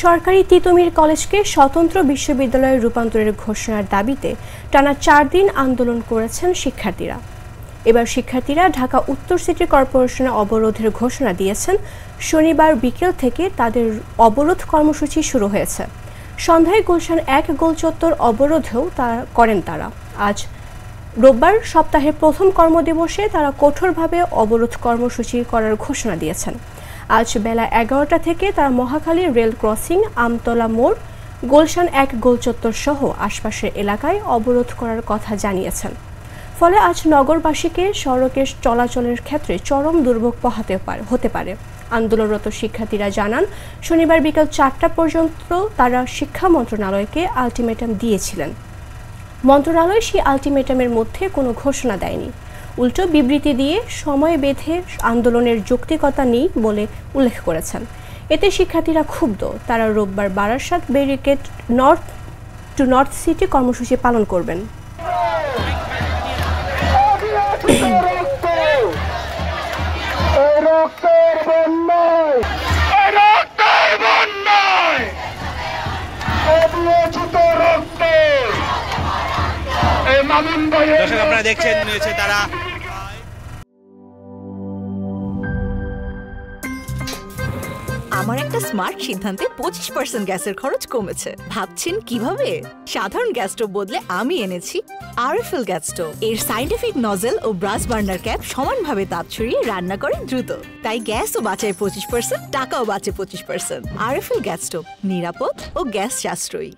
সরকারি তিতুমির কলেজকে স্বতন্ত্র বিশ্ববিদ্যালয়ে রূপান্তরের ঘোষণার দাবিতে টানা 4 দিন আন্দোলন করেছেন শিক্ষার্থীরা। এবার শিক্ষার্থীরা ঢাকা উত্তর সিটি কর্পোরেশনে অবরোধের ঘোষণা দিয়েছেন। শনিবার বিকেল থেকে তাদের অবরোধ কর্মসূচি শুরু হয়েছে। সন্ধ্যায় গুলশান 1 গোলচত্বর অবরোধেও করেন তারা। আজ রোববার সপ্তাহের প্রথম কর্মদিবসে তারা কঠোরভাবে অবরোধ কর্মসূচি করার ঘোষণা দিয়েছেন। আজ বেলা 11টা থেকে তারা মহাখালী রেল ক্রসিং, আমতলা মোড়, গুলশান 1 গোলচত্বর সহ আশপাশের এলাকায় অবরোধ করার কথা জানিয়েছেন। ফলে আজ নগরবাসীকে সড়কে চলাচলের ক্ষেত্রে চরম দুর্ভোগ হতে পারে। আন্দোলনরত শিক্ষার্থীরা জানান, শনিবার বিকেল 4টা পর্যন্ত তারা শিক্ষা মন্ত্রণালয়কে আলটিমেটাম দিয়েছিলেন। মন্ত্রণালয় সেই আলটিমেটামের মধ্যে কোনো ঘোষণা দেয়নি, উল্টো বিবৃতি দিয়ে সময় বেঁধে আন্দোলনের যৌক্তিকতা নেই বলে উল্লেখ করেছেন। এতে শিক্ষার্থীরা ক্ষুব্ধ। তারা রোববার Barasat barricade north two north city কর্মসূচি পালন করবেন। দর্শক আপনারা দেখছেন তারা আমার একটা স্মার্ট সিদ্ধান্তে 25% গ্যাসের খরচ কমেছে। ভাবছেন কিভাবে? সাধারণ গ্যাস স্টোভ বদলে আমি এনেছি আরএফএল গ্যাস স্টোভ। এর সাইন্টিফিক নজল ও ব্রাস বার্নার ক্যাপ সমানভাবে তাপ ছড়িয়ে রান্না করে দ্রুত। তাই গ্যাসও বাঁচায় 25%, টাকাও বাঁচে 25%। আরএফএল গ্যাস স্টোভ নিরাপদ ও গ্যাস সাশ্রয়ী।